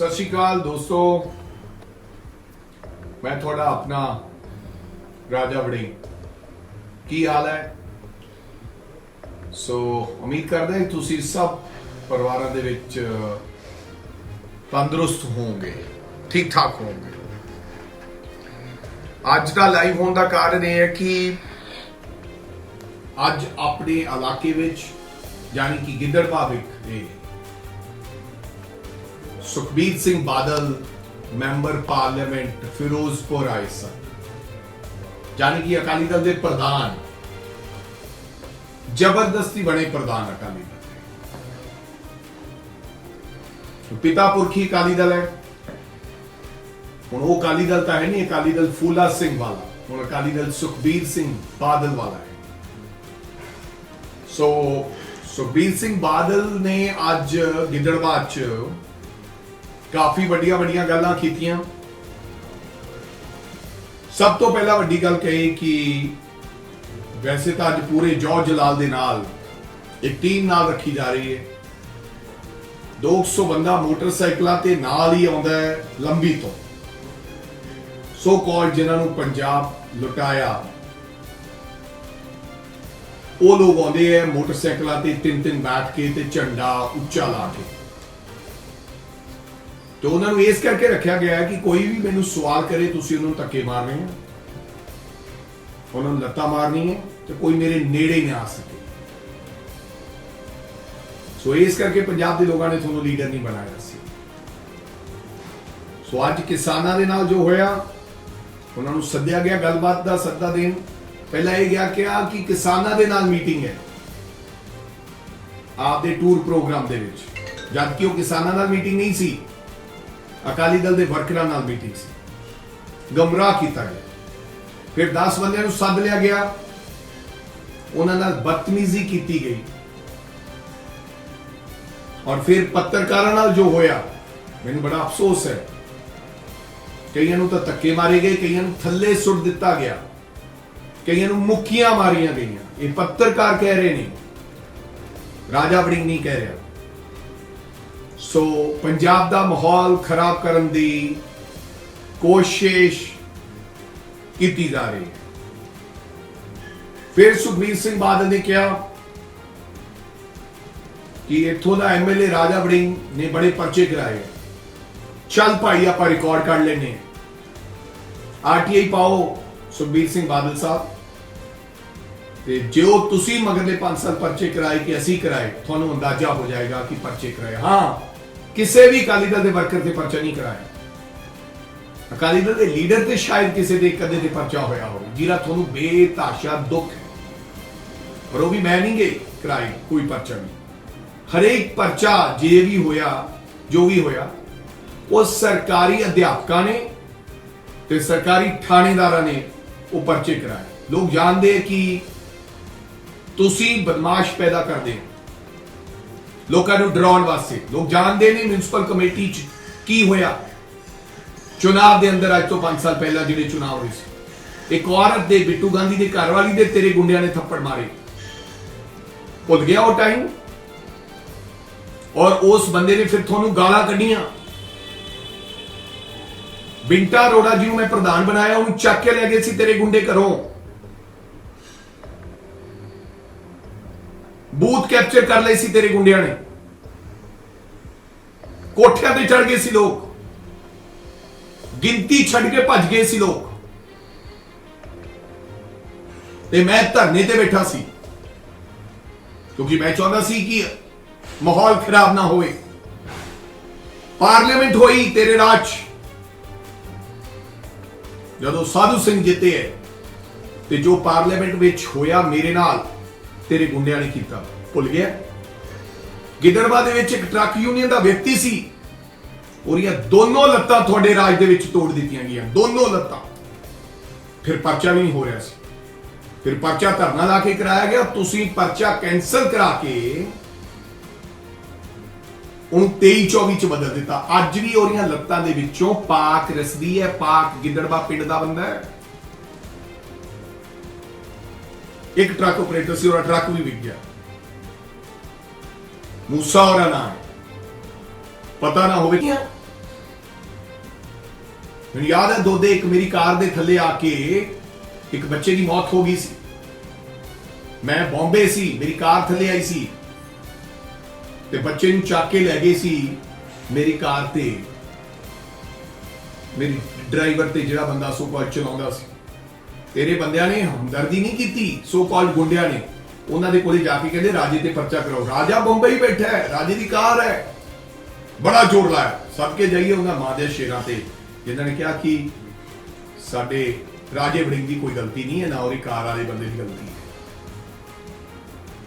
सत श्री अकाल दोस्तों, मैं थोड़ा अपना राजा वड़िंग की हाल है। उम्मीद करते हैं तुसी सब परिवार दे विच तंदुरुस्त होंगे, ठीक ठाक होंगे। अज का लाइव होने का कारण यह है कि अज अपने इलाके विच यानी कि गिद्दड़बाह विच सुखबीर सिंह बादल मैंबर पार्लियामेंट फिरोजपुर आए सन, यानी कि अकाली दल के प्रधान जबरदस्ती बने प्रधान अकाली दल। पिता पुरखी अकाली दल है, हुण वो अकाली दल तो है नहीं, अकाली दल फूला सिंह वाला, हुण अकाली दल सुखबीर सिंह बादल वाला है। सुखबीर सिंह बादल ने अज गिद्दड़बाह च काफी वड्डियां वड्डियां गल्लां कीतियां। सब तो पहला वड्डी गल कही कि वैसे तो अज पूरे जौ जलाल दे नाल एक टीम नाल रखी जा रही है। 200 बंदा मोटरसाइकिलों ते नाल ही आउंदा है लंबी तो सो कॉल्ड जिन्होंने पंजाब लुटाया, वो लोग आउंदे है मोटरसाइकिलों ते तीन तीन बैठ के ते झंडा उच्चा ला के। तो उन्होंने इस करके रखा गया है कि कोई भी मैनू सवाल करे तुसी उन्होंने धक्के मारने हैं, उन्होंने लत्ता मारनी है, तो कोई मेरे नेड़े ही ना आ सके। इस करके पंजाब के लोगों ने थोड़ा लीडर नहीं बनाया सी। अज किसानों के नाल जो होया, उन्होंने सद्या गया, गलबात का सद्दा देन पहला यह गया क्या कि किसानों के नाल मीटिंग है आपके टूर प्रोग्राम दे विच, जबकि वो किसानों नाल मीटिंग नहीं सी, अकाली दल के वर्करां नाल मीटिंग सी। गमराह किया गया। फिर 10 बंदियां नूं सद लिया गया, उन्हां नाल बदतमीजी की गई। और फिर पत्रकारां नाल जो होया, मैनू बड़ा अफसोस है, कईयां नूं तां धक्के मारे गए, कईयां नूं थल्ले सुट दिता गया, कईयां नूं मुक्कियां मारियां गईयां। ये पत्रकार कह रहे ने, राजा वड़िंग नहीं कह रहा। पंजाब का माहौल खराब करने की कोशिश की जा रही है। फिर सुखबीर सिंह बादल ने कहा कि इथों का MLA राजा वड़िंग ने बड़े पर्चे कराए, चल भाई आप रिकॉर्ड कर लेने, RTI पाओ सुखबीर सिंह बादल साहब, जो तुसी मगरले 5 साल पर्चे कराए कि असी कराए, थोनू अंदाजा हो जाएगा कि पर्चे कराए। हाँ, किसी भी अकाली दल के वर्कर से पर्चा नहीं कराया। अकाली दल के लीडर से शायद किसी के कदे ते पर्चा होया हो, जिहड़ा थोनू बेताशा दुख है, पर वो भी मैं नहीं गए कराई कोई पर्चा नहीं। हरेक पर्चा जे भी होया, जो भी होया, वो सरकारी अध्यापकों ने ते सरकारी थानेदार ने वो पर्चे कराए। लोग जानते हैं कि तुसी बदमाश पैदा कर दे लोगों को डराने वास्ते। लोग जानते नहीं म्यूनसिपल कमेटी की होया चुनाव के अंदर, अज तो 5 साल पहला जिहड़े चुनाव हुए सी, एक औरत दे बिट्टू गांधी के घरवाली दे तेरे गुंडिया ने थप्पड़ मारे, भुल गया वो टाइम। और उस बंदे ने फिर थोनू गालां कढ़ियां। बिंटा अरोड़ा जी मैं प्रधान बनाया, उन्हें चक के ले गए सी तेरे गुंडे घरों, बूथ कैप्चर कर ले सी तेरे गुंडिया ने, कोठियां ते चढ़ गए सी लोग, गिनती छड़ के भज गए सी लोग, ते मैं धरने ते बैठा सी क्योंकि मैं चाहता सी कि माहौल खराब ना होए। पार्लियामेंट होई तेरे राज, जदों साधु सिंह जिते है, ते जो पार्लियामेंट विच होया मेरे नाल तेरे गुंडिया ने किया, भुल गया। गिद्दड़बाह दे विच एक ट्रक यूनियन का व्यक्ति सी, ओरियां दोनों लत्तां थोड़े राज दे विच तोड़ दित्तियां गईयां, दोनों लत्तां। फिर पर्चा भी नहीं हो रहा सी, फिर पर्चा धरना ला के कराया गया। तुसीं पर्चा कैंसल करा के उन्हें 23-24 च बदल दिता। अज भी ओरियां लत्तां दे विचों पाक रसदी है। पाक गिद्दड़बाह पिंड दा बंदा है, एक ट्रक ऑपरेटर से, और ट्रक भी विक गया। मूसा और ना पता ना हो ਮੈਨੂੰ ਯਾਦ ਹੈ ਦੋਦੇ ਇੱਕ ਮੇਰੀ ਕਾਰ ਦੇ ਥੱਲੇ ਆ ਕੇ ਇੱਕ ਬੱਚੇ ਦੀ ਮੌਤ ਹੋ ਗਈ ਸੀ। ਮੈਂ ਬੰਬੇ ਸੀ, ਮੇਰੀ ਕਾਰ ਥੱਲੇ ਆਈ ਸੀ ਤੇ ਬੱਚੇ ਨੂੰ ਚੱਕ ਕੇ ਲੈ ਗਏ ਸੀ ਮੇਰੀ ਕਾਰ ਤੇ, ਮੇਰੀ ਡਰਾਈਵਰ ਤੇ ਜਿਹੜਾ ਬੰਦਾ ਸੋ ਕਾਲ ਚਲਾਉਂਦਾ ਸੀ। ਤੇਰੇ ਬੰਦਿਆਂ ਨੇ ਹਮਦਰਦੀ ਨਹੀਂ ਕੀਤੀ, ਸੋ ਕਾਲ ਗੁੰਡਿਆਂ ਨੇ ਉਹਨਾਂ ਦੇ ਕੋਲੇ ਜਾ ਕੇ ਕਹਿੰਦੇ ਰਾਜੇ ਤੇ ਪਰਚਾ ਕਰਾਓ। ਰਾਜਾ ਬੰਬਈ ਬੈਠਾ ਹੈ, ਰਾਜੇ ਦੀ ਕਾਰ ਹੈ, ਬੜਾ ਜ਼ੋਰ ਲਾਇਆ। ਸਭ ਕੇ ਜਾਈਏ ਉਹਨਾਂ ਮਾਂ ਦੇ ਸ਼ੇਰਾਂ ਤੇ ਜਿਨ੍ਹਾਂ ਨੇ ਕਿਹਾ ਕਿ ਸਾਡੇ ਰਾਜੇ ਵੜਿੰਗ ਦੀ ਕੋਈ ਗਲਤੀ ਨਹੀਂ ਹੈ, ਨਾ ਉਹਦੀ ਕਾਰ ਵਾਲੇ ਬੰਦੇ ਦੀ ਗਲਤੀ ਹੈ।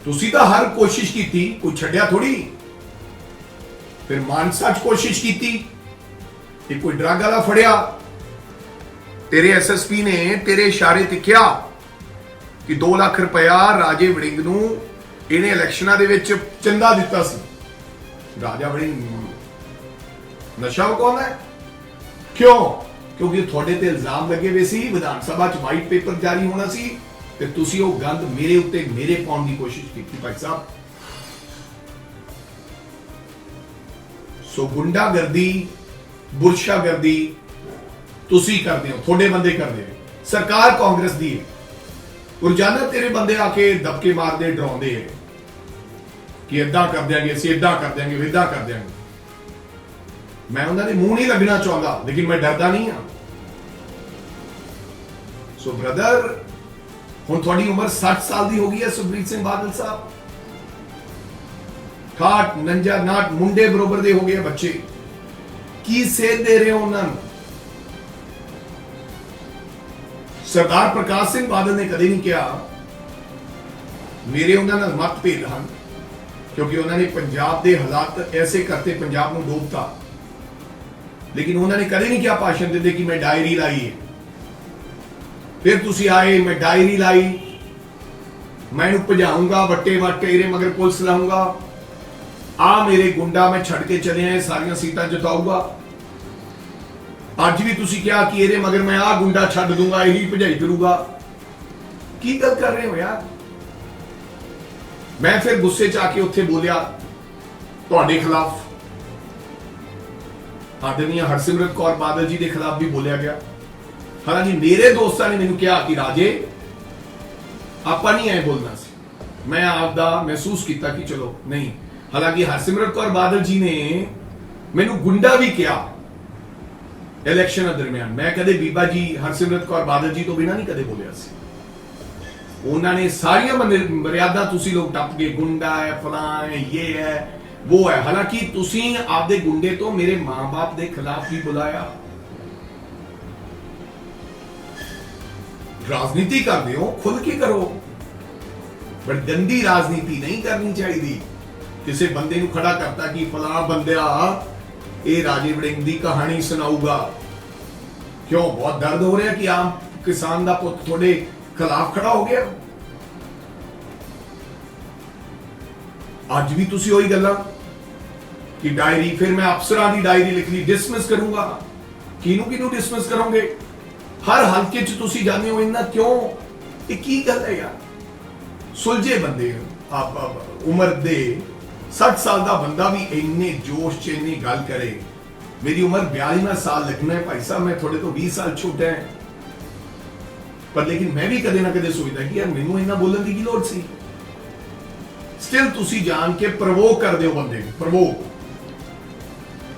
ਤੁਸੀਂ ਤਾਂ ਹਰ ਕੋਸ਼ਿਸ਼ ਕੀਤੀ, ਕੋਈ ਛੱਡਿਆ ਥੋੜੀ। ਫਿਰ ਮਾਨਸਾ 'ਚ ਕੋਸ਼ਿਸ਼ ਕੀਤੀ ਕਿ ਕੋਈ ਡਰੱਗ ਵਾਲਾ ਫੜਿਆ, ਤੇਰੇ ਐਸਐਸਪੀ ਨੇ ਤੇਰੇ ਇਸ਼ਾਰੇ ਤੇ ਕਿਹਾ ਕਿ 2 ਲੱਖ ਰੁਪਇਆ ਰਾਜੇ ਵੜਿੰਗ ਨੂੰ ਇਹਨੇ ਇਲੈਕਸ਼ਨਾਂ ਦੇ ਵਿੱਚ ਚੰਦਾ ਦਿੱਤਾ ਸੀ। ਰਾਜਾ ਵੜਿੰਗ ਨਸ਼ਾ ਵਿਕਾਉਂਦਾ ਹੈ, ਕਿਉਂ? ਕਿਉਂਕਿ ਤੁਹਾਡੇ ਤੇ ਇਲਜ਼ਾਮ ਲੱਗੇ ਹੋਏ ਸੀ, ਵਿਧਾਨ ਸਭਾ 'ਚ ਵਾਈਟ ਪੇਪਰ ਜਾਰੀ ਹੋਣਾ ਸੀ ਤੇ ਤੁਸੀਂ ਉਹ ਗੰਦ ਮੇਰੇ ਉੱਤੇ ਮੇਰੇ ਪਾਉਣ ਦੀ ਕੋਸ਼ਿਸ਼ ਕੀਤੀ ਭਾਈ ਸਾਹਿਬ। ਸੋ ਗੁੰਡਾਗਰਦੀ, ਬੁਰਸ਼ਾਗਰਦੀ ਤੁਸੀਂ ਕਰਦੇ ਹੋ, ਤੁਹਾਡੇ ਬੰਦੇ ਕਰਦੇ ਨੇ, ਸਰਕਾਰ ਕਾਂਗਰਸ ਦੀ ਹੈ। ਰੋਜ਼ਾਨਾ ਤੇਰੇ ਬੰਦੇ ਆ ਕੇ ਦਬਕੇ ਮਾਰਦੇ, ਡਰਾਉਂਦੇ ਹੈ ਕਿ ਇਦਾਂ ਕਰ ਦਿਆਂਗੇ, ਅਸੀਂ ਇਦਾਂ ਕਰ ਦਿਆਂਗੇ, ਇਦਾਂ ਕਰ ਦਿਆਂਗੇ। ਮੈਂ ਉਹਨਾਂ ਦੇ ਮੂੰਹ ਨਹੀਂ ਲੱਗਣਾ ਚਾਹੁੰਦਾ, ਲੇਕਿਨ ਮੈਂ ਡਰਦਾ ਨਹੀਂ ਹਾਂ। ਸੋ ਬ੍ਰਦਰ, ਹੁਣ ਤੁਹਾਡੀ ਉਮਰ 60 ਸਾਲ ਦੀ ਹੋ ਗਈ ਹੈ ਸੁਖਬੀਰ ਸਿੰਘ ਬਾਦਲ ਸਾਹਿਬ। 68, 49, 59 ਮੁੰਡੇ ਬਰੋਬਰ ਦੇ ਹੋ ਗਏ ਬੱਚੇ। ਕੀ ਸੇਧ ਦੇ ਰਹੇ ਹੋ ਉਹਨਾਂ ਨੂੰ? ਸਰਦਾਰ ਪ੍ਰਕਾਸ਼ ਸਿੰਘ ਬਾਦਲ ਨੇ ਕਦੇ ਨਹੀਂ ਕਿਹਾ, ਮੇਰੇ ਉਹਨਾਂ ਨਾਲ ਮਤਭੇਦ ਹਨ ਕਿਉਂਕਿ ਉਹਨਾਂ ਨੇ ਪੰਜਾਬ ਦੇ ਹਾਲਾਤ ਐਸੇ ਕਰਤੇ, ਪੰਜਾਬ ਨੂੰ ਡੋਬਤਾ, ਲੇਕਿਨ ਉਹਨਾਂ ਨੇ ਕਦੇ ਨਹੀਂ ਕਿਹਾ ਭਾਸ਼ਣ ਦਿੰਦੇ ਕਿ ਮੈਂ ਡਾਇਰੀ ਲਾਈ ਹੈ। ਫਿਰ ਤੁਸੀਂ ਆਏ, ਮੈਂ ਡਾਇਰੀ ਲਾਈ, ਮੈਂ ਇਹਨੂੰ ਭਜਾਊਂਗਾ, ਵੱਟੇ ਵੱਟੇ ਇਹਦੇ ਮਗਰ ਪੁਲਿਸ ਲਾਊਂਗਾ, ਆ ਮੇਰੇ ਗੁੰਡਾ ਮੈਂ ਛੱਡ ਕੇ ਚਲੇ ਆਏ, ਸਾਰੀਆਂ ਸੀਟਾਂ ਜਿਤਾਊਗਾ। ਅੱਜ ਵੀ ਤੁਸੀਂ ਕਿਹਾ ਕਿ ਇਹਦੇ ਮਗਰ ਮੈਂ ਆ ਗੁੰਡਾ ਛੱਡ ਦੂੰਗਾ, ਇਹੀ ਭਜਾਈ ਕਰੂਗਾ। ਕੀ ਗੱਲ ਕਰ ਰਹੇ ਹੋ ਯਾਰ? ਮੈਂ ਫਿਰ ਗੁੱਸੇ 'ਚ ਆ ਕੇ ਉੱਥੇ ਬੋਲਿਆ ਤੁਹਾਡੇ ਖਿਲਾਫ, ਆਦਰਨੀय ਹਰਸਿਮਰਤ ਕੌਰ ਬਾਦਲ ਜੀ ਦੇ ਖਿਲਾਫ ਵੀ ਬੋਲਿਆ ਗਿਆ। ਹਾਲਾਂਕਿ ਮੇਰੇ ਦੋਸਤਾਂ ਨੇ ਮੈਨੂੰ ਕਿਹਾ ਕਿ ਰਾਜੇ ਆਪਾਂ ਨਹੀਂ ਐ ਬੋਲਣਾ ਸੀ। ਮੈਂ ਆਪ ਦਾ ਮਹਿਸੂਸ ਕੀਤਾ ਕਿ ਚਲੋ ਨਹੀਂ। ਹਾਲਾਂਕਿ ਹਰਸਿਮਰਤ ਕੌਰ ਬਾਦਲ ਜੀ ਨੇ ਮੈਨੂੰ ਗੁੰਡਾ ਵੀ ਕਿਹਾ ਇਲੈਕਸ਼ਨ ਦਰਮਿਆਨ। ਮੈਂ ਕਦੇ ਬੀਬਾ ਜੀ ਹਰਸਿਮਰਤ ਕੌਰ ਬਾਦਲ ਜੀ ਤੋਂ ਬਿਨਾ ਨਹੀਂ ਕਦੇ ਬੋਲਿਆ ਸੀ। ਉਹਨਾਂ ਨੇ ਸਾਰੀਆਂ ਮਰਿਆਦਾ ਤੁਸੀਂ ਲੋਕ ਟੱਪ ਗਏ, ਗੁੰਡਾ ਹੈ, ਫਲਾਂ ਹੈ, ਇਹ ਹੈ, ਉਹ ਹੈ। ਹਾਲਾਂਕਿ ਤੁਸੀਂ ਆਪਦੇ ਗੁੰਡੇ ਤੋਂ ਮੇਰੇ ਮਾਂ-ਬਾਪ ਦੇ ਖਿਲਾਫ ਵੀ ਬੁਲਾਇਆ। ਰਾਜਨੀਤੀ ਕਰਦੇ ਹੋ, ਖੁੱਲ ਕੇ ਕਰੋ, ਪਰ ਗੰਦੀ ਰਾਜਨੀਤੀ ਨਹੀਂ ਕਰਨੀ ਚਾਹੀਦੀ। ਕਿਸੇ ਬੰਦੇ ਨੂੰ ਖੜਾ ਕਰਤਾ ਕਿ ਫਲਾਂ ਬੰਦਿਆ ਇਹ ਰਾਜੇ ਵੜਿੰਗ ਦੀ ਕਹਾਣੀ ਸੁਣਾਊਗਾ। ਕਿਉਂ? ਬਹੁਤ ਦਰਦ ਹੋ ਰਿਹਾ ਕਿ ਆਮ ਕਿਸਾਨ ਦਾ ਪੁੱਤ ਤੁਹਾਡੇ ਖਿਲਾਫ ਖੜਾ ਹੋ ਗਿਆ। ਅੱਜ ਵੀ ਤੁਸੀਂ ਉਹੀ ਗੱਲਾਂ ਕਿ ਡਾਇਰੀ, ਫਿਰ ਮੈਂ ਅਫਸਰਾਂ ਦੀ ਡਾਇਰੀ ਲਿਖ ਲਈ, ਡਿਸਮਿਸ ਕਰੂੰਗਾ। ਕਿਹਨੂੰ ਡਿਸਮਿਸ ਕਰੋਗੇ? ਹਰ ਹਲਕੇ 'ਚ ਤੁਸੀਂ ਜਾਂਦੇ ਹੋ, ਇੰਨਾ ਕਿਉਂ? ਇਹ ਕੀ ਗੱਲ ਹੈ ਯਾਰ? ਸੁਲਝੇ ਬੰਦੇ ਆਪ ਉਮਰ ਦੇ 60 ਸਾਲ ਦਾ ਬੰਦਾ ਵੀ ਇੰਨੇ ਜੋਸ਼ 'ਚ ਇੰਨੀ ਗੱਲ ਕਰੇ। ਮੇਰੀ ਉਮਰ 42ਵਾਂ ਸਾਲ ਲਿਖਣਾ ਹੈ ਭਾਈ ਸਾਹਿਬ, ਮੈਂ ਤੁਹਾਡੇ ਤੋਂ 20 ਸਾਲ ਛੋਟਾ ਹੈ, ਪਰ ਲੇਕਿਨ ਮੈਂ ਵੀ ਕਦੇ ਨਾ ਕਦੇ ਸੋਚਦਾ ਕਿ ਯਾਰ ਮੈਨੂੰ ਇੰਨਾ ਬੋਲਣ ਦੀ ਕੀ ਲੋੜ ਸੀ। ਸਟਿਲ ਤੁਸੀਂ ਜਾਣ ਕੇ ਪ੍ਰਵੋਕ ਕਰਦੇ ਹੋ ਬੰਦੇ ਨੂੰ, ਪ੍ਰਵੋਕ।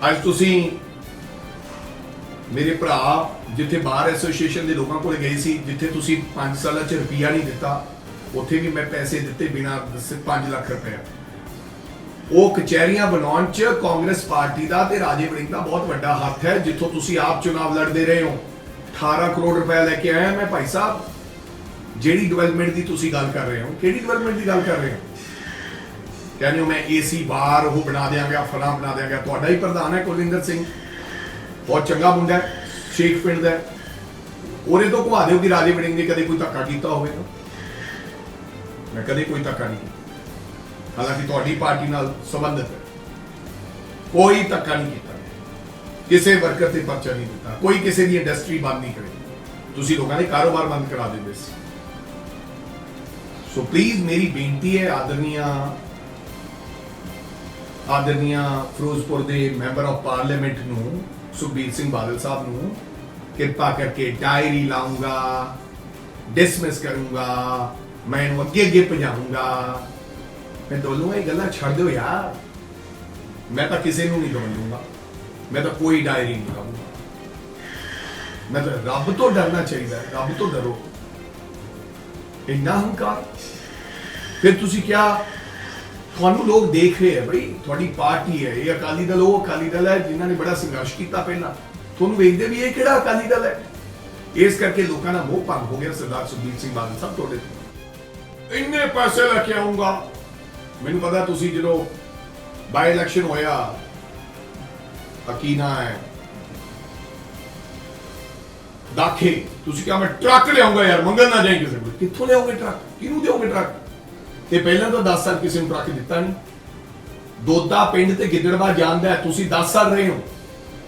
ਅੱਜ ਤੁਸੀਂ ਮੇਰੇ ਭਰਾ ਜਿੱਥੇ ਬਾਰ ਐਸੋਸੀਏਸ਼ਨ ਦੇ ਲੋਕਾਂ ਕੋਲ ਗਏ ਸੀ, ਜਿੱਥੇ ਤੁਸੀਂ 5 ਸਾਲਾਂ 'ਚ ਰੁਪਈਆ ਨਹੀਂ ਦਿੱਤਾ, ਉੱਥੇ ਵੀ ਮੈਂ ਪੈਸੇ ਦਿੱਤੇ ਬਿਨਾਂ ਦੱਸੇ 5 ਲੱਖ ਰੁਪਏ। ਉਹ ਕਚਹਿਰੀਆਂ ਬਣਾਉਣ 'ਚ ਕਾਂਗਰਸ ਪਾਰਟੀ ਦਾ ਤੇ ਰਾਜੇ ਵੜਿੰਗ ਦਾ ਬਹੁਤ ਵੱਡਾ ਹੱਥ ਹੈ। ਜਿੱਥੋਂ ਤੁਸੀਂ ਆਪ ਚੁਣਾਵ ਲੜਦੇ ਰਹੇ ਹੋ, 18 ਕਰੋੜ ਰੁਪਏ ਲੈ ਕੇ ਆਇਆ ਮੈਂ ਭਾਈ ਸਾਹਿਬ। ਜਿਹੜੀ ਡਿਵੈਲਪਮੈਂਟ ਦੀ ਤੁਸੀਂ ਗੱਲ ਕਰ ਰਹੇ ਹੋ, ਕਿਹੜੀ ਡਿਵੈਲਪਮੈਂਟ ਦੀ ਗੱਲ ਕਰ ਰਹੇ ਹੋ? ਕਹਿੰਦੇ ਹੋ ਮੈਂ ਏਸੀ ਬਾਹਰ ਉਹ ਬਣਾ ਦਿਆਂਗਾ, ਫਲਾਂ ਬਣਾ ਦਿਆਂਗਾ। ਤੁਹਾਡਾ ਹੀ ਪ੍ਰਧਾਨ ਹੈ ਕੁਲਵਿੰਦਰ ਸਿੰਘ, ਬਹੁਤ ਚੰਗਾ ਮੁੰਡਾ ਹੈ, ਸ਼ੇਖ ਪਿੰਡ ਦਾ। ਉਹਦੇ ਤੋਂ ਘੁਮਾ ਦਿਓ ਕਿ ਰਾਜੇ ਵੜਿੰਗ ਨੇ ਕਦੇ ਕੋਈ ਧੱਕਾ ਕੀਤਾ ਹੋਵੇ। ਮੈਂ ਕਦੇ ਕੋਈ ਧੱਕਾ ਨਹੀਂ ਕੀਤਾ, ਹਾਲਾਂਕਿ ਤੁਹਾਡੀ ਪਾਰਟੀ ਨਾਲ ਸੰਬੰਧਿਤ ਹੈ। ਕੋਈ ਧੱਕਾ ਨਹੀਂ ਕੀਤਾ, ਕਿਸੇ ਵਰਕਰ ਤੇ ਪਰਚਾ ਨਹੀਂ ਦਿੱਤਾ, ਕੋਈ ਕਿਸੇ ਦੀ ਇੰਡਸਟਰੀ ਬੰਦ ਨਹੀਂ ਕਰੀ। ਤੁਸੀਂ ਲੋਕਾਂ ਦੇ ਕਾਰੋਬਾਰ ਬੰਦ ਕਰਾ ਦਿੰਦੇ ਸੀ। ਸੋ ਪਲੀਜ਼ ਮੇਰੀ ਬੇਨਤੀ ਹੈ ਆਦਰਨੀय ਫਿਰੋਜ਼ਪੁਰ ਦੇ ਮੈਂਬਰ ਆਫ ਪਾਰਲੀਮੈਂਟ ਨੂੰ, ਸੁਖਬੀਰ ਸਿੰਘ ਬਾਦਲ ਸਾਹਿਬ ਨੂੰ, कृपा करके डायरी लाऊंगा, डिसमिस करूंगा, मैं इन्हू अगे अगे भजाऊंगा। मैं बोलूंगा ये गल्लां छड़ दो यार, मैं तो किसी को नहीं दौड़ूंगा, मैं तो कोई डायरी नहीं लाऊंगा। मैं तो रब तो डरना चाहिए, रब तो डरो। इन्ना हंकार। फिर तुसी क्या, ਤੁਹਾਨੂੰ लोग देख रहे हैं भाई, थोड़ी पार्टी है ये अकाली दल, वो अकाली दल है जिन्होंने बड़ा संघर्ष किया पहला, ਤੁਹਾਨੂੰ ਵੇਖਦੇ ਵੀ ਇਹ ਕਿਹੜਾ ਅਕਾਲੀ ਦਲ ਹੈ। ਇਸ ਕਰਕੇ ਲੋਕਾਂ ਦਾ ਮੋਹ ਭੰਗ ਹੋ ਗਿਆ ਸਰਦਾਰ ਸੁਖਬੀਰ ਸਿੰਘ ਬਾਦਲ ਸਾਹਿਬ ਤੁਹਾਡੇ ਤੋਂ। ਇੰਨੇ ਪੈਸੇ ਲੈ ਕੇ ਆਉਂਗਾ, ਮੈਨੂੰ ਪਤਾ ਤੁਸੀਂ ਜਦੋਂ ਬਾਈ ਇਲੈਕਸ਼ਨ ਹੋਇਆ ਅਕੀਨਾ ਹੈ ਦਾਖੇ, ਤੁਸੀਂ ਕਿਹਾ ਮੈਂ ਟਰੱਕ ਲਿਆਉਂਗਾ ਯਾਰ, ਮੰਗਣ ਨਾ ਜਾਈ ਕਿਸੇ ਕੋਲ। ਕਿੱਥੋਂ ਲਿਆਓਗੇ ਟਰੱਕ, ਕਿਹਨੂੰ ਦਿਓਗੇ ਟਰੱਕ? ਤੇ ਪਹਿਲਾਂ ਤਾਂ 10 ਸਾਲ ਕਿਸੇ ਨੂੰ ਟਰੱਕ ਦਿੱਤਾ ਨਹੀਂ। ਦੋਦਾ ਪਿੰਡ ਤੇ ਗਿੱਦੜਵਾ ਜਾਂਦਾ, ਤੁਸੀਂ 10 ਸਾਲ ਰਹੇ ਹੋ,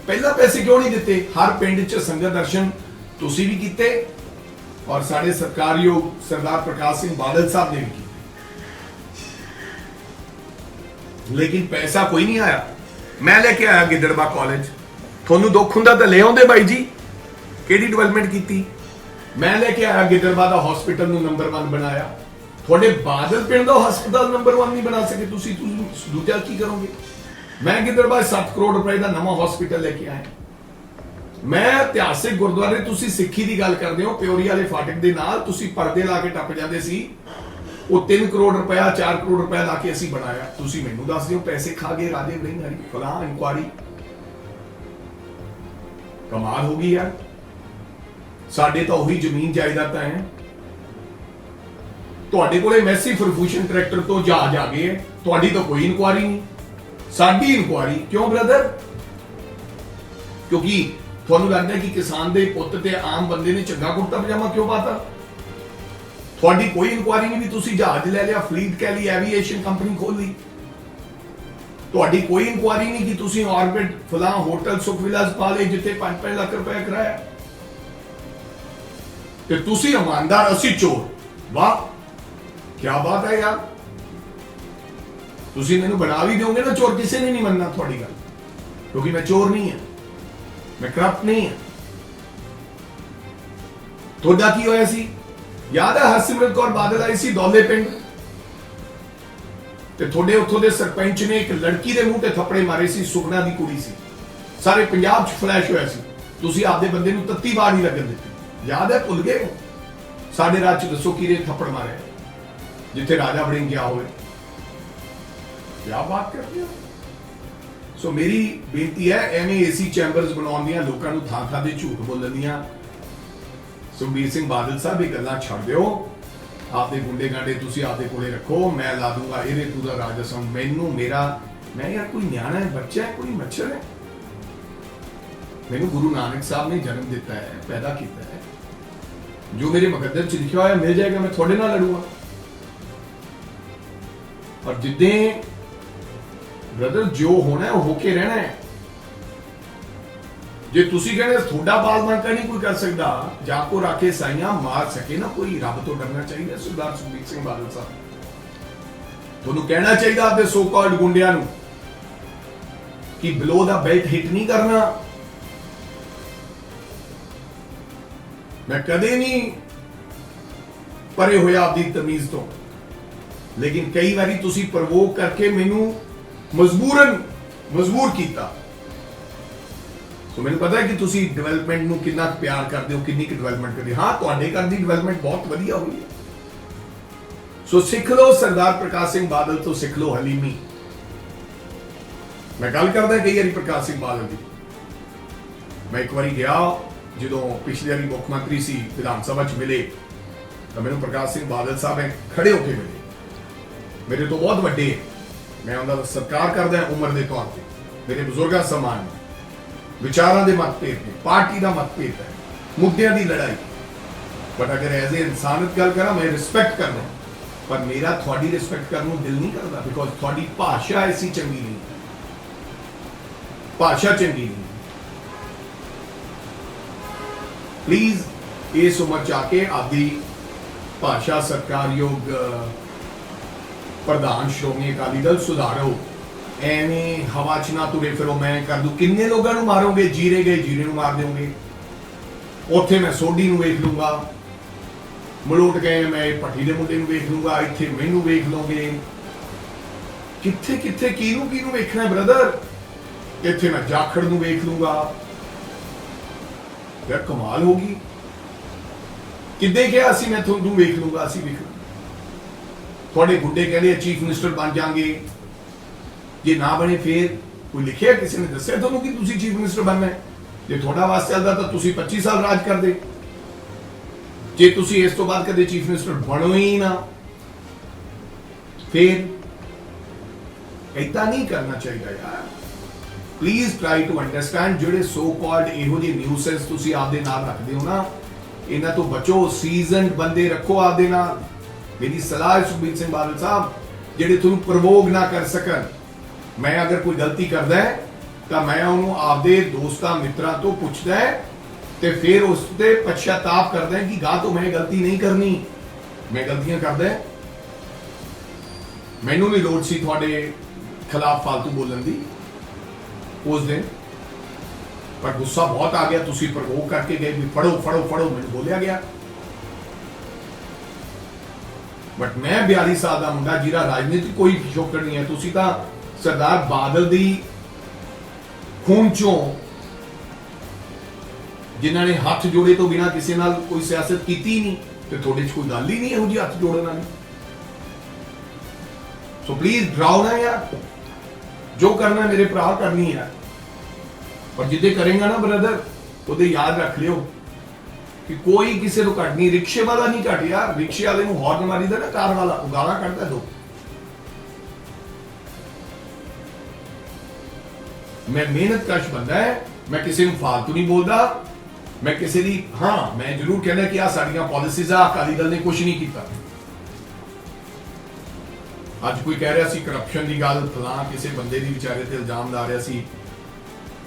ਪਹਿਲਾਂ ਪੈਸੇ ਕਿਉਂ ਨਹੀਂ ਦਿੱਤੇ? ਹਰ ਪਿੰਡ 'ਚ ਸੰਗਤ ਦਰਸ਼ਨ ਤੁਸੀਂ ਵੀ ਕੀਤੇ ਔਰ ਸਾਡੇ ਸਰਕਾਰਯੋਗ ਸਰਦਾਰ ਪ੍ਰਕਾਸ਼ ਸਿੰਘ ਬਾਦਲ ਸਾਹਿਬ ਨੇ ਵੀ ਕੀਤੇ, ਲੇਕਿਨ ਪੈਸਾ ਕੋਈ ਨਹੀਂ ਆਇਆ। ਮੈਂ ਲੈ ਕੇ ਆਇਆ ਗਿੱਦੜਵਾ ਕਾਲਜ, ਤੁਹਾਨੂੰ ਦੁੱਖ ਹੁੰਦਾ ਤਾਂ ਲੈ ਆਉਂਦੇ ਬਾਈ ਜੀ, ਕਿਹੜੀ ਡਿਵੈਲਪਮੈਂਟ ਕੀਤੀ। ਮੈਂ ਲੈ ਕੇ ਆਇਆ ਗਿੱਦੜਵਾ ਦਾ ਹਸਪੀਟਲ ਨੂੰ ਨੰਬਰ 1 ਬਣਾਇਆ। ਤੁਹਾਡੇ ਬਾਦਲ ਪਿੰਡ ਦਾ ਹਸਪਤਾਲ ਨੰਬਰ 1 ਨਹੀਂ ਬਣਾ ਸਕੇ, ਤੁਸੀਂ ਦੂਜਾ ਕੀ ਕਰੋਗੇ? ਮੈਂ ਗਿੱਦੜਵਾ 7 ਕਰੋੜ ਰੁਪਏ ਦਾ ਨਵਾਂ ਹਸਪੀਟਲ ਲੈ ਕੇ ਆਇਆ। ਮੈਂ ਇਤਿਹਾਸਿਕ ਗੁਰਦੁਆਰੇ, ਤੁਸੀਂ ਸਿੱਖੀ ਦੀ ਗੱਲ ਕਰਦੇ ਹੋ, ਪਿਓਰੀ ਵਾਲੇ ਫਾਟਕ ਦੇ ਨਾਲ ਤੁਸੀਂ ਪਰਦੇ ਲਾ ਕੇ ਟੱਪ ਜਾਂਦੇ ਸੀ, ਉਹ 3 ਕਰੋੜ ਰੁਪਇਆ 4 ਕਰੋੜ ਰੁਪਇਆ ਲਾ ਕੇ ਅਸੀਂ ਬਣਾਇਆ। ਤੁਸੀਂ ਮੈਨੂੰ ਦੱਸ ਦਿਓ ਪੈਸੇ ਖਾ ਗਏ ਰਾਜੇ ਵੜਿੰਗ ਹਰੀ ਫਲਾਂ ਇਨਕੁਆਰੀ। ਕਮਾਲ ਹੋ ਗਈ ਯਾਰ। ਸਾਡੇ ਤਾਂ ਉਹੀ ਜ਼ਮੀਨ ਜਾਇਦਾਦਾਂ ਹੈ, ਤੁਹਾਡੇ ਕੋਲੇ ਮੈਸੀ ਫਰਫੂਸ਼ਨ ਟਰੈਕਟਰ ਤੋਂ ਜਹਾਜ਼ ਆ ਗਏ, ਤੁਹਾਡੀ ਤਾਂ ਕੋਈ ਇਨਕੁਆਰੀ ਨਹੀਂ, ਸਾਡੀ ਇਨਕੁਆਰੀ। ਕਿਉਂ ਬ੍ਰਦਰ? ਕਿਉਂਕਿ ਤੁਹਾਨੂੰ ਲੱਗਦਾ ਕਿ ਕਿਸਾਨ ਦੇ ਪੁੱਤ ਤੇ ਆਮ ਬੰਦੇ ਨੇ ਚੰਗਾ ਕੁੜਤਾ ਪਜਾਮਾ ਕਿਉਂ ਪਾਤਾ? ਤੁਹਾਡੀ ਕੋਈ ਇਨਕੁਆਰੀ ਨਹੀਂ ਵੀ ਤੁਸੀਂ ਜਹਾਜ਼ ਲੈ ਲਿਆ, ਫਲੀਟ ਕੈਲੀ ਐਵੀਏਸ਼ਨ ਕੰਪਨੀ ਖੋਲ ਲਈ। ਤੁਹਾਡੀ ਕੋਈ ਇਨਕੁਆਰੀ ਨਹੀਂ ਕਿ ਤੁਸੀਂ ਆਰਬਿਟ ਫਲਾਂ ਹੋਟਲ ਸੁਖ ਵਿਲਾਸ ਪਾ ਲਏ ਜਿੱਥੇ 5-5 ਲੱਖ ਰੁਪਏ ਕਰਾਇਆ। ਤੇ ਤੁਸੀਂ ਇਮਾਨਦਾਰ, ਅਸੀਂ ਚੋਰ। ਵਾਹ क्या बात है यार। ਤੁਸੀਂ ਮੈਨੂੰ ਬਣਾ ਵੀ ਦਿਓਗੇ ਨਾ ਚੋਰ, ਕਿਸੇ ਨੇ ਨਹੀਂ ਮੰਨਣਾ ਤੁਹਾਡੀ ਗੱਲ, ਕਿਉਂਕਿ ਮੈਂ ਚੋਰ ਨਹੀਂ ਹਾਂ, ਮੈਂ ਕਰਪਟ ਨਹੀਂ ਹਾਂ। ਤੁਹਾਡਾ ਕੀ ਹੋਇਆ ਸੀ? ਯਾਦ ਹੈ ਹਰਸਿਮਰਤ ਕੌਰ ਬਾਦਲ ਆਈ ਸੀ ਦੌਲੇ ਪਿੰਡ, ਤੇ ਤੁਹਾਡੇ ਉੱਥੋਂ ਦੇ ਸਰਪੰਚ ਨੇ ਇੱਕ ਲੜਕੀ ਦੇ ਮੂੰਹ ਤੇ ਥੱਪੜੇ ਮਾਰੇ ਸੀ, ਸੁਖਨਾ ਦੀ ਕੁੜੀ ਸੀ, ਸਾਰੇ ਪੰਜਾਬ 'ਚ ਫਲੈਸ਼ ਹੋਇਆ ਸੀ। ਤੁਸੀਂ ਆਪਦੇ ਬੰਦੇ ਨੂੰ ਤੱਤੀ ਬਾੜ ਨਹੀਂ ਲੱਗਣ ਦਿੱਤੀ। ਯਾਦ ਹੈ? ਭੁੱਲ ਗਏ? ਸਾਡੇ ਰਾਜ 'ਚ ਦੱਸੋ ਕਿਹਨੇ ਥੱਪੜ ਮਾਰਿਆ ਜਿੱਥੇ ਰਾਜਾ ਵੜਿੰਗ ਗਿਆ ਹੋਵੇ? क्या बात करते हो। सो मेरी बेनती है, एवं एसी चैंबर्स बनाने दियां लोकां नूं थां थां ते झूठ बोलण दियां सुखबीर सिंह बादल साहब ये गल्लां छड्ड दिओ। आपदे गुंडे गांडे तुसीं आपदे कोले रखो, मैं ला दूंगा इहदे तू दा राज असम मैनू मेरा। मैं यार कोई न्याणा है, बच्चा है, कोई मच्छर है? मैनू गुरु नानक साहब ने जन्म दिता है, पैदा किया है, जो मेरे मुकद्दर च लिखा होया मिल जाएगा, मैं थोड़े नाल लड़ूंगा। और जिद्दे ब्रदर जो होना है वो होके रहना है। जे तुसी कहने थोड़ा बाल बनका नहीं कोई कर सकता, जाको राखे साइयां मार सके ना कोई, रब तो डरना चाहिए। सरदार सुखबीर सिंह बादल साहब ਤੁਹਾਨੂੰ कहना चाहिए आपके सो कॉल्ड गुंडियां नूं कि बिलो दा बेल्ट हिट नहीं करना। मैं कदे नहीं परे होया आपकी तमीज तो, लेकिन कई बारी तुसी प्रवोक करके मैनू मजबूर किया। तो मैंने पता है कि तुसी डेवलपमेंट नूं कितना प्यार करते हो, कितनी डेवलपमेंट करते हो। हाँ, तुहाडे घर दी डेवलपमेंट बहुत वधिया हुई है। सो सीख लो सरदार प्रकाश सिंह बादल तो, सीख लो हलीमी। मैं गल करदा कई बारी प्रकाश सिंह बादल की। मैं एक बारी गया जो पिछले बारी मुख्य मंत्री सी, विधान सभा च मिले तो मैंने प्रकाश सिंह बादल साहब खड़े होके मिले, मेरे तो बहुत वड्डे, मैं उन्होंने सत्कार करदा उम्र के तौर पर, मेरे बुजुर्गों समान ने, विचारों के मतभेद ने, पार्टी का मतभेद है, मुद्दों की लड़ाई, बट अगर एज ए इंसानियत गल करा मैं रिस्पैक्ट करदा, पर मेरा थोड़ी रिस्पैक्ट करने दिल नहीं करता, बिकॉज थोड़ी भाषा ऐसी चंगी नहीं, भाषा चंगी नहीं। प्लीज इस उम्र च आके आपकी भाषा सरकारयोग प्रधान श्रोमणी अकाली दल सुधारो। एवें हवा च ना तुरे फिरो, मैं कर दूं। किन्ने लोगों को मारोगे? जीरे गए जीरे नूं मार दोगे। ਉੱਥੇ ਮੈਂ ਸੋਢੀ ਨੂੰ ਵੇਖ ਲੂੰਗਾ, ਮਲੋਟ ਗਏ ਮੈਂ ਭੱਟੀ ਦੇ ਮੁੰਡੇ ਨੂੰ ਵੇਖ ਲੂੰਗਾ, ਇੱਥੇ ਮੈਨੂੰ ਵੇਖ ਲਓਗੇ। ਕਿੱਥੇ ਕਿੱਥੇ ਕਿਹਨੂੰ ਵੇਖਣਾ ਬ੍ਰਦਰ? ਇੱਥੇ ਮੈਂ ਜਾਖੜ ਨੂੰ ਵੇਖ ਲੂੰਗਾ। ਯਾਰ ਕਮਾਲ ਹੋ ਗਈ। ਕਿੱਦੇ ਕਿਹਾ ਅਸੀਂ ਮੈਂ ਤੁਹਾਨੂੰ ਵੇਖ ਲੂੰਗਾ, ਅਸੀਂ ਵੇਖ ਲੂੰਗਾ। ਤੁਹਾਡੇ ਗੁੱਡੇ ਕਹਿੰਦੇ ਚੀਫ ਮਿਨਿਸਟਰ ਬਣ ਜਾਣਗੇ, ਜੇ ਨਾ ਬਣੇ ਫੇਰ? ਕੋਈ ਲਿਖਿਆ ਕਿਸੇ ਨੇ ਦੱਸਿਆ ਤੁਹਾਨੂੰ ਕਿ ਤੁਸੀਂ ਚੀਫ ਮਿਨਿਸਟਰ ਬਣਨਾ ਹੈ? ਜੇ ਤੁਹਾਡਾ ਵਾਸ ਚੱਲਦਾ ਤਾਂ ਤੁਸੀਂ 25 ਸਾਲ ਰਾਜ ਕਰਦੇ। ਜੇ ਤੁਸੀਂ ਇਸ ਤੋਂ ਬਾਅਦ ਕਦੇ ਚੀਫ ਮਿਨਿਸਟਰ ਬਣੋ ਹੀ ਨਾ, ਫਿਰ ਏਦਾਂ ਨਹੀਂ ਕਰਨਾ ਚਾਹੀਦਾ ਯਾਰ। Please try to understand. ਜਿਹੜੇ ਸੋ ਕਾਲਡ ਇਹੋ ਜਿਹੇ ਨਿਊਸੈਂਸ ਤੁਸੀਂ ਆਪਦੇ ਨਾਲ ਰੱਖਦੇ ਹੋ ਨਾ, ਇਹਨਾਂ ਤੋਂ ਬਚੋ। ਸੀਜ਼ਨਡ ਬੰਦੇ ਰੱਖੋ ਆਪਦੇ ਨਾਲ। ਮੇਰੀ ਸਲਾਹ ਹੈ ਸੁਖਬੀਰ ਸਿੰਘ ਬਾਦਲ ਸਾਹਿਬ, ਜਿਹੜੇ ਤੁਹਾਨੂੰ ਪ੍ਰਵੋਗ ਨਾ ਕਰ ਸਕਣ। ਮੈਂ ਅਗਰ ਕੋਈ ਗਲਤੀ ਕਰਦਾ ਹੈ ਤਾਂ ਮੈਂ ਉਹਨੂੰ ਆਪਦੇ ਦੋਸਤਾਂ ਮਿੱਤਰਾਂ ਤੋਂ ਪੁੱਛਦਾ ਹੈ ਤੇ ਫਿਰ ਉਸ ਤੇ ਪਛਤਾਪ ਕਰਦਾ ਹੈ ਕਿ ਗਾਹ ਤੋਂ ਮੈਂ ਗਲਤੀ ਨਹੀਂ ਕਰਨੀ। ਮੈਂ ਗਲਤੀਆਂ ਕਰਦਾ, ਮੈਨੂੰ ਨਹੀਂ ਲੋੜ ਸੀ ਤੁਹਾਡੇ ਖਿਲਾਫ ਫालतू ਬੋਲਣ ਦੀ ਉਸ ਦਿਨ, ਪਰ ਗੁੱਸਾ ਬਹੁਤ ਆ ਗਿਆ। ਤੁਸੀਂ ਪ੍ਰਵੋਕ ਕਰਕੇ ਗਏ ਵੀ ਫੜੋ ਫੜੋ ਫੜੋ, ਮੈਨੂੰ ਬੋਲਿਆ ਗਿਆ। ਬਟ ਮੈਂ 42 ਸਾਲ ਦਾ ਮੁੰਡਾ ਜਿਹੜਾ ਰਾਜਨੀਤੀ ਕੋਈ ਪਿਛੋਕੜ ਨਹੀਂ ਹੈ। ਤੁਸੀਂ ਤਾਂ ਸਰਦਾਰ ਬਾਦਲ ਦੀ ਖੂਨ ਚੋਂ, ਜਿਨ੍ਹਾਂ ਨੇ ਹੱਥ ਜੋੜੇ ਤੋਂ ਬਿਨਾਂ ਕਿਸੇ ਨਾਲ ਕੋਈ ਸਿਆਸਤ ਕੀਤੀ ਨਹੀਂ, ਤੇ ਤੁਹਾਡੇ 'ਚ ਕੋਈ ਗੱਲ ਹੀ ਨਹੀਂ ਇਹੋ ਜਿਹੀ ਹੱਥ ਜੋੜਨ ਵਾਲੀ। ਸੋ ਪਲੀਜ਼ ਡਰਾਓ ਨਾ ਯਾਰ, ਜੋ ਕਰਨਾ ਮੇਰੇ ਭਰਾ ਕਰਨੀ ਹੈ। ਪਰ ਜਿੱਦੇ ਕਰੇਗਾ ਨਾ ਬ੍ਰਦਰ, ਉਹਦੇ ਯਾਦ ਰੱਖ ਲਿਓ ਕਿ ਕੋਈ ਕਿਸੇ ਨੂੰ ਘੱਟ ਨਹੀਂ। ਰਿਕਸ਼ੇ ਵਾਲਾ ਨਹੀਂ ਘੱਟ ਯਾਰ। ਰਿਕਸ਼ੇ ਵਾਲੇ ਨੂੰ ਹੌਰਨ ਮਾਰੀਦਾ ਨਾ, ਕਾਰ ਵਾਲਾ ਉਹ ਗਾਲਾਂ ਕੱਢਦਾ ਦੋ। ਮੈਂ ਮਿਹਨਤਕਸ਼ ਬੰਦਾ ਹੈ, ਮੈਂ ਕਿਸੇ ਨੂੰ ਫालतू ਨਹੀਂ ਬੋਲਦਾ। ਮੈਂ ਕਿਸੇ ਦੀ ਮੈਂ ਜ਼ਰੂਰ ਕਹਿੰਦਾ ਕਿ ਆ ਸਾਡੀਆਂ ਪਾਲਿਸੀਜ਼ ਆ, ਅਕਾਲੀ ਦਲ ਨੇ ਕੁਝ ਨਹੀਂ ਕੀਤਾ। ਅੱਜ ਕੋਈ ਕਹਿ ਰਿਹਾ ਸੀ ਕਰਪਸ਼ਨ ਦੀ ਗੱਲ, ਫਲਾਂ ਕਿਸੇ ਬੰਦੇ ਦੀ ਵਿਚਾਰੇ ਤੇ ਇਲਜ਼ਾਮ ਲਾ ਰਿਹਾ ਸੀ,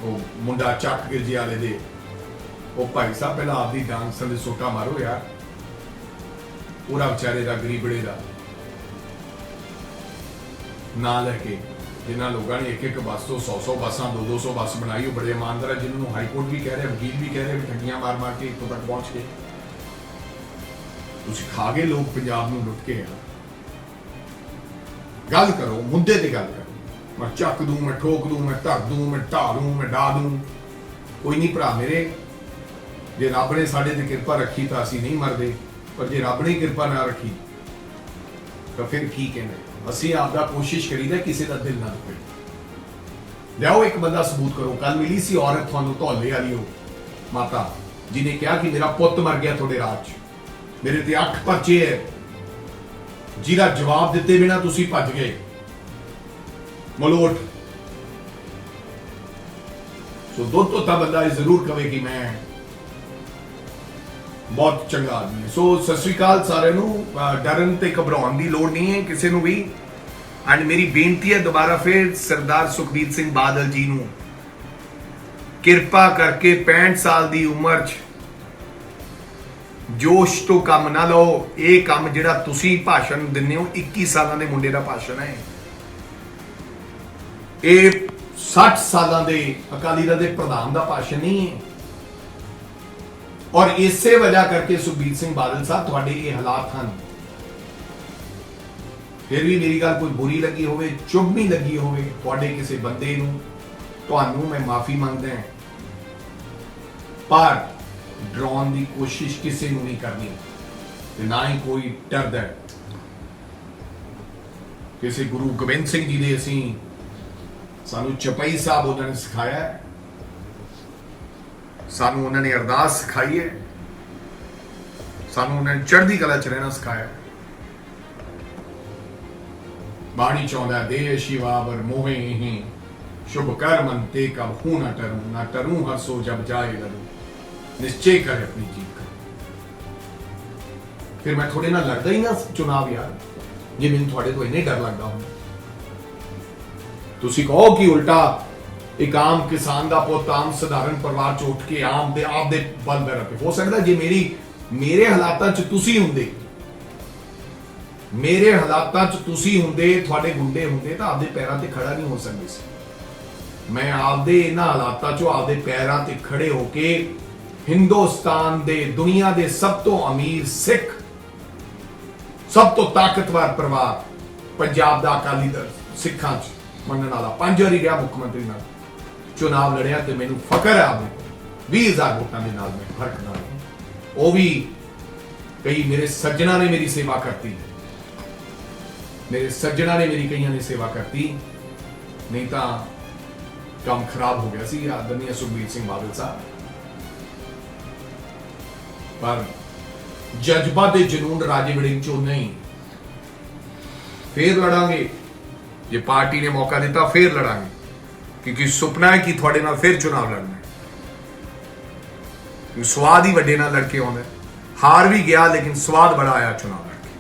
ਉਹ ਮੁੰਡਾ ਚੱਕ ਗਿਰਜੇ ਵਾਲੇ ਦੇ। ਉਹ ਭਾਈ ਸਾਹਿਬ ਪਹਿਲਾਂ ਆਪਦੀ ਡਾਂਸਰ ਦੇ ਸੋਟਾ ਮਾਰੋ ਯਾਰ। ਪੂਰਾ ਵਿਚਾਰੇ ਦਾ ਗਰੀਬੜੇ ਦਾ ਨਾਂ ਲੈ ਕੇ ਜਿਨ੍ਹਾਂ ਲੋਕਾਂ ਨੇ ਇੱਕ ਇੱਕ ਬੱਸ ਤੋਂ 100 ਬੱਸਾਂ 200 ਬੱਸ ਬਣਾਈ, ਉਹ ਬੜੇ ਇਮਾਨਦਾਰ ਹੈ, ਜਿਨ੍ਹਾਂ ਨੂੰ ਹਾਈ ਕੋਰਟ ਵੀ ਕਹਿ ਰਿਹਾ, ਵਕੀਲ ਵੀ ਕਹਿ ਰਿਹਾ ਵੀ ਠੱਗੀਆਂ ਮਾਰ ਮਾਰ ਕੇ ਇੱਥੋਂ ਤੱਕ ਪਹੁੰਚ ਗਏ। ਤੁਸੀਂ ਖਾ ਗਏ ਲੋਕ ਪੰਜਾਬ ਨੂੰ ਲੁੱਟ ਕੇ। ਗੱਲ ਕਰੋ, ਮੁੱਦੇ ਤੇ ਗੱਲ ਕਰੋ। ਮੈਂ ਚੱਕ ਦੂੰ, ਮੈਂ ਠੋਕ ਦੂੰ, ਮੈਂ ਧਰ ਦੂੰ, ਮੈਂ ਢਾ ਦੂੰ, ਮੈਂ ਡਾ ਦੂੰ, ਕੋਈ ਨਹੀਂ ਭਰਾ ਮੇਰੇ। ਜੇ ਰੱਬ ਨੇ ਸਾਡੇ ਤੇ ਕਿਰਪਾ ਰੱਖੀ ਤਾਂ ਅਸੀਂ ਨਹੀਂ ਮਰਦੇ, ਪਰ ਜੇ ਰੱਬ ਨੇ ਕਿਰਪਾ ਨਾ ਰੱਖੀ ਤਾਂ ਫਿਰ ਕੀ ਕਹਿਣਾ। ਅਸੀਂ ਆਪਦਾ ਕੋਸ਼ਿਸ਼ ਕਰੀਦਾ ਕਿਸੇ ਦਾ ਦਿਲ ਨਾ ਦੁਖੇ। ਲਿਆਓ ਇੱਕ ਬੰਦਾ ਸਬੂਤ ਕਰੋ। ਕੱਲ ਮਿਲੀ ਸੀ ਔਰਤ ਤੁਹਾਨੂੰ ਧੌਲੇ ਵਾਲੀ, ਉਹ ਮਾਤਾ ਜਿਹਨੇ ਕਿਹਾ ਕਿ ਮੇਰਾ ਪੁੱਤ ਮਰ ਗਿਆ ਤੁਹਾਡੇ ਰਾਜ 'ਚ, ਮੇਰੇ ਤੇ 8 ਪਰਚੇ ਹੈ, ਜਿਹਦਾ ਜਵਾਬ ਦਿੱਤੇ ਬਿਨਾ ਤੁਸੀਂ ਭੱਜ ਗਏ ਮਲੋਟ। ਸੋ ਦੁੱਧ ਧੋਤਾ ਬੰਦਾ ਜ਼ਰੂਰ ਕਵੇ ਕਿ ਮੈਂ ਬਹੁਤ ਚੰਗਾ ਆਦਮੀ। ਸੋ ਸਤਿ ਸ਼੍ਰੀ ਅਕਾਲ ਸਾਰਿਆਂ ਨੂੰ। ਡਰਨ ਤੇ ਘਬਰਾਉਣ ਦੀ ਲੋੜ ਨਹੀਂ ਹੈ ਕਿਸੇ ਨੂੰ ਵੀ। ਐਂਡ ਮੇਰੀ ਬੇਨਤੀ ਹੈ ਦੁਬਾਰਾ ਫਿਰ ਸਰਦਾਰ ਸੁਖਬੀਰ ਸਿੰਘ ਬਾਦਲ ਜੀ ਨੂੰ, ਕਿਰਪਾ ਕਰਕੇ 65 ਸਾਲ ਦੀ ਉਮਰ 'ਚ ਜੋਸ਼ ਤੋਂ ਕੰਮ ਨਾ ਲਓ। ਇਹ ਕੰਮ ਜਿਹੜਾ ਤੁਸੀਂ ਭਾਸ਼ਣ ਦਿੰਦੇ ਹੋ 21 ਸਾਲਾਂ ਦੇ ਮੁੰਡੇ ਦਾ ਭਾਸ਼ਣ ਹੈ। ਇਹ 60 ਸਾਲਾਂ ਦੇ ਅਕਾਲੀ ਦਲ ਦੇ ਪ੍ਰਧਾਨ ਦਾ ਭਾਸ਼ਣ ਨਹੀਂ ਹੈ। ਔਰ ਇਸੇ ਵਜ੍ਹਾ ਕਰਕੇ ਸੁਖਬੀਰ ਸਿੰਘ ਬਾਦਲ ਸਾਹਿਬ ਤੁਹਾਡੇ ਇਹ ਹਾਲਾਤ ਹਨ। ਫਿਰ ਵੀ ਮੇਰੀ ਗੱਲ ਕੋਈ ਬੁਰੀ ਲੱਗੀ ਹੋਵੇ, ਚੁੱਭ ਨਹੀਂ ਲੱਗੀ ਹੋਵੇ ਤੁਹਾਡੇ ਕਿਸੇ ਬੰਦੇ ਨੂੰ, ਤੁਹਾਨੂੰ ਮੈਂ ਮਾਫੀ ਮੰਗਦਾ ਹਾਂ। ਪਰ ਡਰਾਉਣ ਦੀ ਕੋਸ਼ਿਸ਼ ਕਿਸੇ ਨੂੰ ਨਹੀਂ ਕਰਨੀ ਤੇ ਨਾ ਹੀ ਕੋਈ ਡਰਦਾ। ਕਿਸੇ ਗੁਰੂ ਗੋਬਿੰਦ ਸਿੰਘ ਜੀ ਦੇ ਅਸੀਂ ਸਾਨੂੰ ਚਪਈ ਸਾਹਿਬ ਉਹਨਾਂ ਨੇ ਸਿਖਾਇਆ, ਸਾਨੂੰ ਉਹਨਾਂ ਨੇ ਅਰਦਾਸ ਸਿਖਾਈ ਹੈ, ਸਾਨੂੰ ਉਹਨਾਂ ਨੇ ਚੜ੍ਹਦੀ ਕਲਾ 'ਚ ਰਹਿਣਾ ਸਿਖਾਇਆ। ਬਾਣੀ ਚਾਹੁੰਦਾ ਦੇ ਸ਼ਿਵਾਵਰ ਮੋਹੇ ਹੀ ਸ਼ੁਭ ਕਰ ਮਨ ਤੇ ਕਬ ਹੂੰ ਨਾ ਟਰੂ ਹਰ ਸੋ ਜਬ ਜਾਏ ਲੜੂ, ਨਿਸ਼ਚੈ ਕਰ ਆਪਣੀ ਜੀਤ ਕਰ। ਫਿਰ ਮੈਂ ਤੁਹਾਡੇ ਨਾਲ ਲੜਦਾ ਹੀ ਨਾ ਚੁਣਾਵ ਯਾਰ, ਜੇ ਮੈਨੂੰ ਤੁਹਾਡੇ ਤੋਂ ਇੰਨੇ ਡਰ ਲੱਗਦਾ ਹੁੰਦਾ। ਤੁਸੀਂ ਕਹੋ ਕਿ ਉਲਟਾ ਇੱਕ ਆਮ ਕਿਸਾਨ ਦਾ ਪੁੱਤ ਆਮ ਸਧਾਰਨ ਪਰਿਵਾਰ ਚ ਉੱਠ ਕੇ ਆਮ ਦੇ ਆਪ ਦੇ ਬਲ ਤੇ ਰੱਖੇ। ਹੋ ਸਕਦਾ ਜੇ ਮੇਰੇ ਹਾਲਾਤਾਂ ਚ ਤੁਸੀਂ ਹੁੰਦੇ, ਮੇਰੇ ਹਾਲਾਤਾਂ ਚ ਤੁਸੀਂ ਹੁੰਦੇ, ਤੁਹਾਡੇ ਗੁੰਡੇ ਹੁੰਦੇ ਤਾਂ ਆਪਦੇ ਪੈਰਾਂ ਤੇ ਖੜਾ ਨਹੀਂ ਹੋ ਸਕਦੇ ਸੀ। ਮੈਂ ਆਪਦੇ ਇਹਨਾਂ ਹਾਲਾਤਾਂ ਚੋਂ ਆਪਦੇ ਪੈਰਾਂ ਤੇ ਖੜੇ ਹੋ ਕੇ हिंदुस्तान दे दुनिया दे सब तो अमीर सिख, सब तो ताकतवर परिवार पंजाब दा अकाली दल सिखां च मनण वाला 5 वारी रहा मुख्यमंत्री नाल चुनाव लड़िया ते मैनू फकर है आपने 20,000 वोटां दे नाल मैं फर्क नाल वो भी कई मेरे सज्जना ने मेरी सेवा करती, मेरे सज्जना ने मेरी कईयां ने सेवा करती, नहीं तो काम खराब हो गया सी आदरणीय सुखबीर सिंह बादल साहब। पर जज्बा ते जुनून राजे वड़िंग चो नहीं, फिर लड़ांगे जे पार्टी ने मौका दिता फिर लड़ांगे, क्योंकि सुपना है कि थोड़े नाल फिर चुनाव लड़ना है। स्वाद ही वड्डे नाल लड़के आउंदा, हार भी गया लेकिन स्वाद बड़ा आया चुनाव लड़के।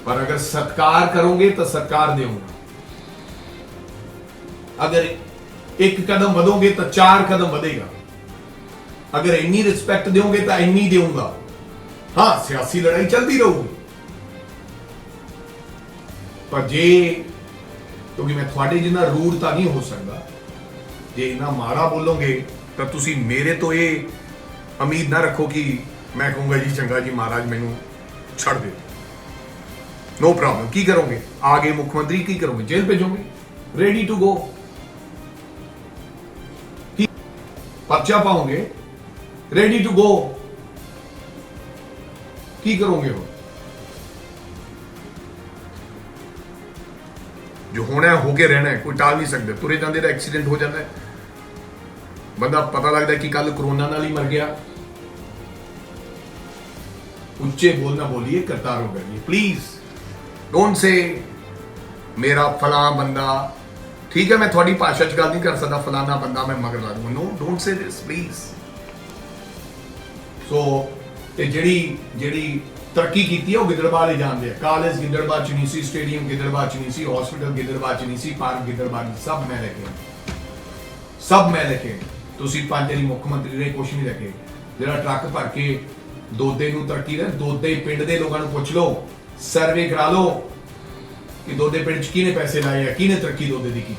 पर अगर सत्कार करोगे तो सत्कार देऊंगा, अगर एक कदम बढ़ोगे तो 4 कदम बढ़ेगा, अगर इन्नी रिस्पेक्ट दोगे तो इन्नी दूंगा। हां सियासी लड़ाई चलती रहूगी, पर जे क्योंकि मैं थोड़े जिन्ना रूड तो नहीं हो सकता, जे इन्ना माड़ा बोलोगे तो तुसी मेरे तो ये उम्मीद ना रखो कि मैं कहूंगा जी चंगा जी महाराज मैनू छड़ दे। No problem. की करोगे आगे मुख्यमंत्री की करोगे, जेल भेजोगे, रेडी टू गो, पर्चा पाओगे, रेडी टू गो, की करोगे हो जो होना है होके रहना है, कोई टाल नहीं सकते। तुरे जाते तो एक्सीडेंट हो जाता है, बंदा पता लगता है कि कल कोरोना नाल ही मर गया। उच्चे बोलना बोलिए, करतार हो करिए प्लीज। डोंट से मेरा फला बंदा, ठीक है मैं थोड़ी भाषा च गल नहीं कर सकता, फलाना बंदा मैं मगर ला दूंगा, no don't say this please. So ਜਿਹੜੀ तरक्की की है वह गिद्दड़बाह ले जाते हैं। कॉलेज गिद्दड़बाह च नहीं सी, स्टेडियम गिद्दड़बाह च नहीं सी, हॉस्पिटल गिद्दड़बाह च नहीं सी, पार्क गिद्दड़बाह नहीं, सब मैं लेके, सब मैं लेके। तुसी 5 वारी मुख्यमंत्री रहे, कुछ नहीं लेके। जरा ट्रक भर के दोदे नूं तरक्की दे, दोदे पिंड दे लोगों को पूछ लो, सर्वे करा लो कि दोदे पिंड च किने पैसे लाए है, किने तरक्की दोदे दी की।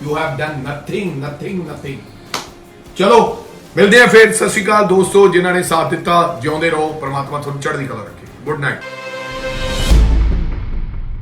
You have done nothing nothing nothing. चलो मिलते हैं फिर। सत श्री अकाल दोस्तों, जिन्होंने साथ दिता, जिਉਂਦੇ ਰਹੋ, परमात्मा तुहानू चढ़दी कला रखे। Good night.